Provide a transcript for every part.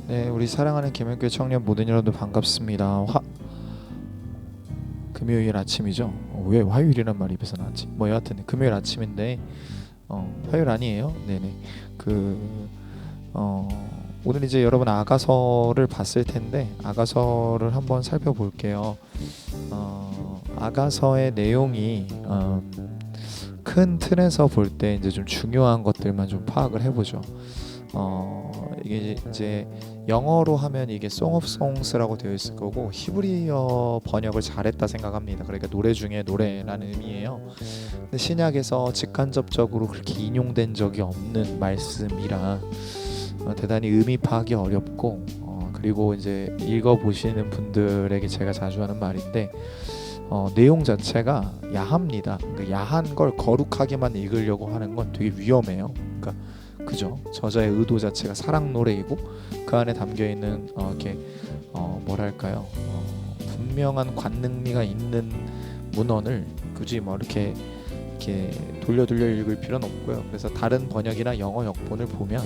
네, 우리 사랑하는 계명교회 청년 모든 여러분들 반갑습니다. 금요일 아침이죠. 왜 화요일이란 말이 입에서 나왔지? 뭐 여하튼 금요일 아침인데 화요일 아니에요? 네네. 그 어, 오늘 이제 여러분 아가서를 봤을 텐데 아가서를 한번 살펴볼게요. 아가서의 내용이 큰 틀에서 볼 때 이제 좀 중요한 것들만 좀 파악을 해보죠. 이게 이제 영어로 하면 이게 Song of Songs라고 되어 있을 거고 히브리어 번역을 잘했다 생각합니다. 그러니까 노래 중에 노래라는 의미예요. 근데 신약에서 직간접적으로 그렇게 인용된 적이 없는 말씀이라 대단히 의미 파악이 어렵고 그리고 이제 읽어보시는 분들에게 제가 자주 하는 말인데 내용 자체가 야합니다. 그러니까 야한 걸 거룩하게만 읽으려고 하는 건 되게 위험해요. 그러니까 그죠? 저자의 의도 자체가 사랑 노래이고 그 안에 담겨 있는 이렇게 뭐랄까요? 분명한 관능미가 있는 문헌을 굳이 뭐 이렇게 돌려 읽을 필요는 없고요. 그래서 다른 번역이나 영어 역본을 보면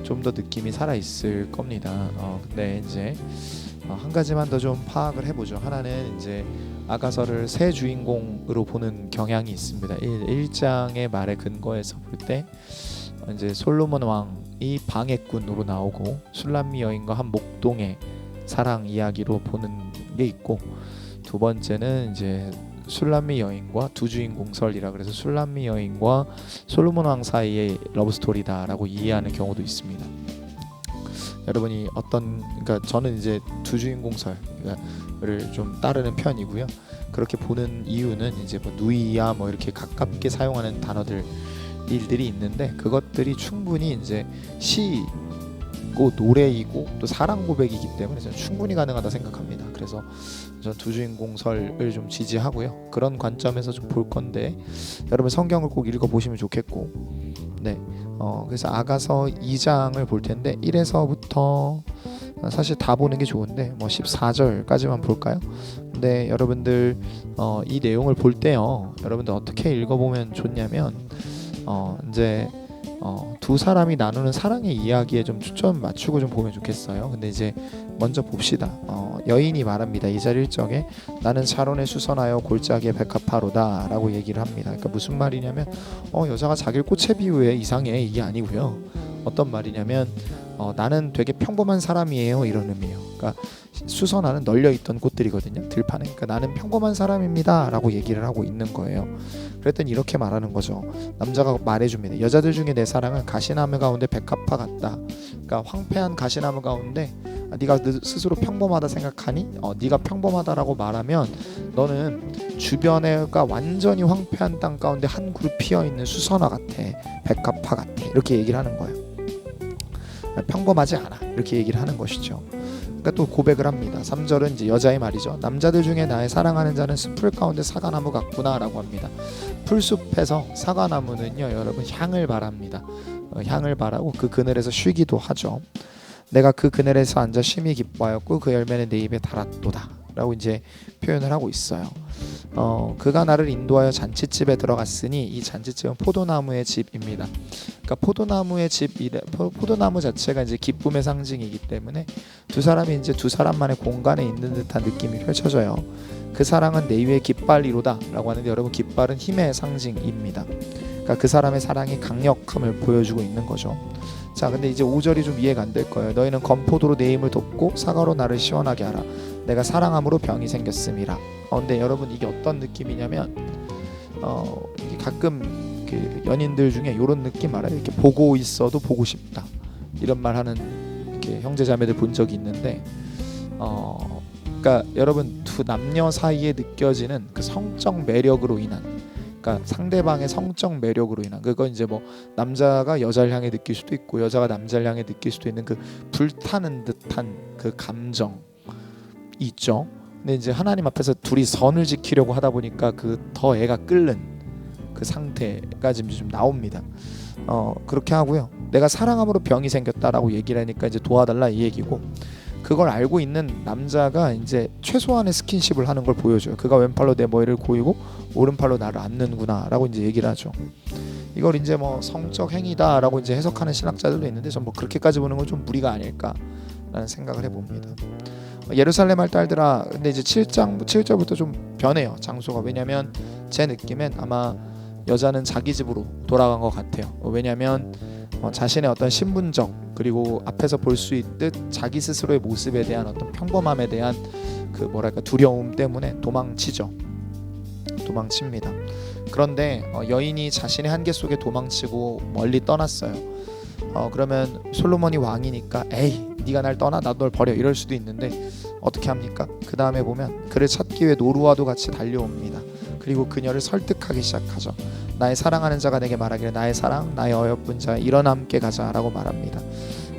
좀 더 느낌이 살아 있을 겁니다. 근데 이제 한 가지만 더 좀 파악을 해보죠. 하나는 이제 아가서를 새 주인공으로 보는 경향이 있습니다. 1장의 말에 근거해서 볼 때 이제 솔로몬 왕이 방해꾼으로 나오고 술람미 여인과 한 목동의 사랑 이야기로 보는 게 있고, 두 번째는 이제 술람미 여인과 두 주인공설이라 그래서 술람미 여인과 솔로몬 왕 사이의 러브 스토리다라고 이해하는 경우도 있습니다. 여러분이 그러니까 저는 이제 두 주인공설을 좀 따르는 편이고요. 그렇게 보는 이유는 이제 뭐 누이야 뭐 이렇게 가깝게 사용하는 일들이 있는데 그것들이 충분히 이제 시고 노래이고 또 사랑 고백이기 때문에 저는 충분히 가능하다 생각합니다. 그래서 저는 두 주인공설을 좀 지지하고요. 그런 관점에서 좀 볼 건데 여러분 성경을 꼭 읽어 보시면 좋겠고, 네, 그래서 아가서 2장을 볼 텐데 1에서부터 사실 다 보는 게 좋은데 뭐 14절까지만 볼까요? 근데 여러분들 이 내용을 볼 때요, 여러분들 어떻게 읽어보면 좋냐면 이제 두 사람이 나누는 사랑의 이야기에 좀 초점 맞추고 좀 보면 좋겠어요. 근데 이제 먼저 봅시다. 여인이 말합니다. 2절 1절에 나는 샤론에 수선하여 골짜기에 백합화로다 라고 얘기를 합니다. 그러니까 무슨 말이냐면 여자가 자기를 꽃에 비유해 이상해 이게 아니고요. 어떤 말이냐면 나는 되게 평범한 사람이에요 이런 의미예요. 그러니까 수선화는 널려있던 꽃들이거든요, 들판에. 그러니까 나는 평범한 사람입니다 라고 얘기를 하고 있는 거예요. 그랬더니 이렇게 말하는 거죠. 남자가 말해줍니다. 여자들 중에 내 사랑은 가시나무 가운데 백합화 같다. 그러니까 황폐한 가시나무 가운데 네가 스스로 평범하다 생각하니 네가 평범하다라고 말하면 너는 주변에가 완전히 황폐한 땅 가운데 한 그룹 피어있는 수선화 같아, 백합화 같아, 이렇게 얘기를 하는 거예요. 평범하지 않아 이렇게 얘기를 하는 것이죠. 그러니까 또 고백을 합니다. 3절은 이제 여자의 말이죠. 남자들 중에 나의 사랑하는 자는 숲풀 가운데 사과나무 같구나 라고 합니다. 풀숲에서 사과나무는요 여러분 향을 발합니다. 향을 발하고 그 그늘에서 쉬기도 하죠. 내가 그 그늘에서 앉아 쉼이 기뻐하였고 그 열매는 내 입에 달았도다 라고 이제 표현을 하고 있어요. 그가 나를 인도하여 잔치집에 들어갔으니 이 잔치집은 포도나무의 집입니다. 그러니까 포도나무 자체가 이제 기쁨의 상징이기 때문에 두 사람이 이제 두 사람만의 공간에 있는 듯한 느낌이 펼쳐져요. 그 사랑은 내 위에 깃발이로다 라고 하는데 여러분 깃발은 힘의 상징입니다. 그러니까 그 사람의 사랑이 강력함을 보여주고 있는 거죠. 자, 근데 이제 5절이 좀 이해가 안 될 거예요. 너희는 검포도로 내 힘을 돋고 사과로 나를 시원하게 하라. 내가 사랑함으로 병이 생겼음이라. 근데 여러분 이게 어떤 느낌이냐면 이게 가끔 그 연인들 중에 이런 느낌 알아요? 이렇게 보고 있어도 보고 싶다 이런 말 하는 이렇게 형제자매들 본 적이 있는데 그러니까 여러분 두 남녀 사이에 느껴지는 그 성적 매력으로 인한, 그러니까 상대방의 성적 매력으로 인한, 그건 이제 뭐 남자가 여자를 향해 느낄 수도 있고 여자가 남자를 향해 느낄 수도 있는 그 불타는 듯한 그 감정 있죠. 근데 이제 하나님 앞에서 둘이 선을 지키려고 하다 보니까 그 더 애가 끓는 그 상태가 지금 좀 나옵니다. 그렇게 하고요. 내가 사랑함으로 병이 생겼다라고 얘기를 하니까 이제 도와달라 이 얘기고, 그걸 알고 있는 남자가 이제 최소한의 스킨십을 하는 걸 보여줘요. 그가 왼팔로 내 머리를 고이고 오른팔로 나를 안는구나라고 이제 얘기를 하죠. 이걸 이제 뭐 성적 행위다라고 이제 해석하는 신학자들도 있는데 전 뭐 그렇게까지 보는 건 좀 무리가 아닐까 라는 생각을 해봅니다. 예루살렘 할 딸들아, 근데 이제 7절부터 좀 변해요, 장소가. 왜냐면 제 느낌엔 아마 여자는 자기 집으로 돌아간 것 같아요. 왜냐면 자신의 어떤 신분적, 그리고 앞에서 볼 수 있듯 자기 스스로의 모습에 대한 어떤 평범함에 대한 그 뭐랄까 두려움 때문에 도망칩니다. 그런데 여인이 자신의 한계 속에 도망치고 멀리 떠났어요. 그러면 솔로몬이 왕이니까 에이 네가 날 떠나 나도 널 버려 이럴 수도 있는데 어떻게 합니까? 그 다음에 보면 그를 찾기 위해 노루와도 같이 달려옵니다. 그리고 그녀를 설득하기 시작하죠. 나의 사랑하는 자가 내게 말하기를 나의 사랑 나의 어여쁜 자야 일어나 함께 가자 라고 말합니다.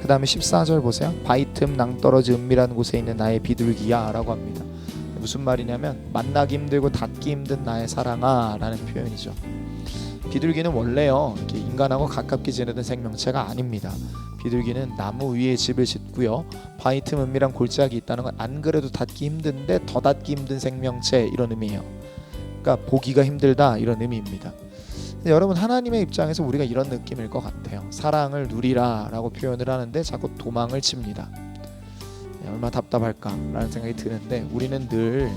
그 다음에 14절 보세요. 바위 틈 낭떠러지 은밀한 곳에 있는 나의 비둘기야 라고 합니다. 무슨 말이냐면 만나기 힘들고 닿기 힘든 나의 사랑아 라는 표현이죠. 비둘기는 원래요 이렇게 인간하고 가깝게 지내던 생명체가 아닙니다. 비둘기는 나무 위에 집을 짓고요, 바위 틈 은밀한 골짜기 있다는 건 안 그래도 닿기 힘든데 더 닿기 힘든 생명체 이런 의미예요. 그러니까 보기가 힘들다 이런 의미입니다. 근데 여러분 하나님의 입장에서 우리가 이런 느낌일 것 같아요. 사랑을 누리라 라고 표현을 하는데 자꾸 도망을 칩니다. 얼마나 답답할까라는 생각이 드는데 우리는 늘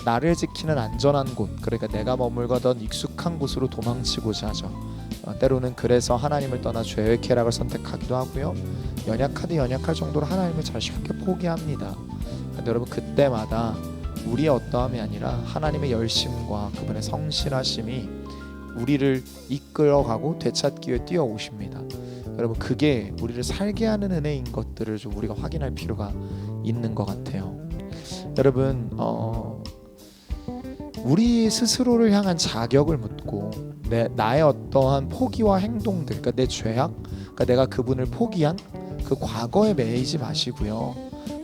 나를 지키는 안전한 곳, 그러니까 내가 머물거던 익숙한 곳으로 도망치고자 하죠. 때로는 그래서 하나님을 떠나 죄의 쾌락을 선택하기도 하고요, 연약하되 연약할 정도로 하나님을 잘 쉽게 포기합니다. 근데 여러분 그때마다 우리의 어떠함이 아니라 하나님의 열심과 그분의 성실하심이 우리를 이끌어가고 되찾기 위해 뛰어오십니다. 여러분 그게 우리를 살게 하는 은혜인 것들을 좀 우리가 확인할 필요가 있는 것 같아요. 여러분 우리 스스로를 향한 자격을 묻고 나의 어떠한 포기와 행동들, 그러니까 내 죄악, 그러니까 내가 그분을 포기한 그 과거에 매이지 마시고요,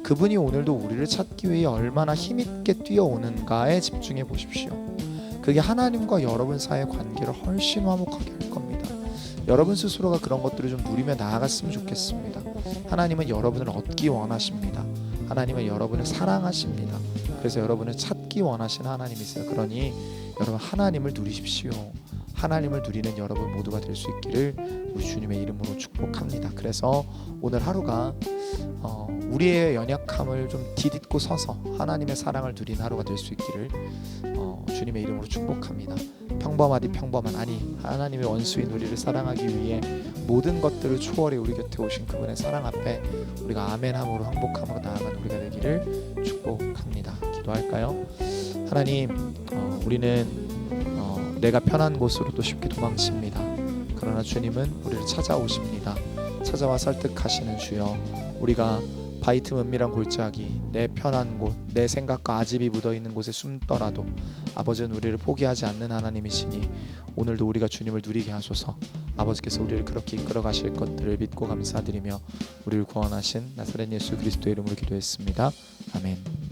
그분이 오늘도 우리를 찾기 위해 얼마나 힘있게 뛰어오는가에 집중해 보십시오. 그게 하나님과 여러분 사이의 관계를 훨씬 화목하게 할 겁니다. 여러분 스스로가 그런 것들을 좀 누리며 나아갔으면 좋겠습니다. 하나님은 여러분을 얻기 원하십니다. 하나님은 여러분을 사랑하십니다. 그래서 여러분을 찾기 원하시는 하나님이세요. 그러니 여러분 하나님을 누리십시오. 하나님을 누리는 여러분 모두가 될 수 있기를 우리 주님의 이름으로 축복합니다. 그래서 오늘 하루가 우리의 연약함을 좀 디딛고 서서 하나님의 사랑을 누린 하루가 될 수 있기를 주님의 이름으로 축복합니다. 평범하디 평범한, 아니 하나님의 원수인 우리를 사랑하기 위해 모든 것들을 초월해 우리 곁에 오신 그분의 사랑 앞에 우리가 아멘함으로 항복함으로 나아가는 우리가 되기를 축복합니다. 기도할까요? 하나님, 우리는 내가 편한 곳으로 또 쉽게 도망칩니다. 그러나 주님은 우리를 찾아오십니다. 찾아와 설득하시는 주여, 우리가 바위 틈 은밀한 골짜기, 내 편한 곳, 내 생각과 아집이 묻어있는 곳에 숨더라도 아버지는 우리를 포기하지 않는 하나님이시니 오늘도 우리가 주님을 누리게 하소서. 아버지께서 우리를 그렇게 이끌어 가실 것들을 믿고 감사드리며 우리를 구원하신 나사렛 예수 그리스도의 이름으로 기도했습니다. 아멘.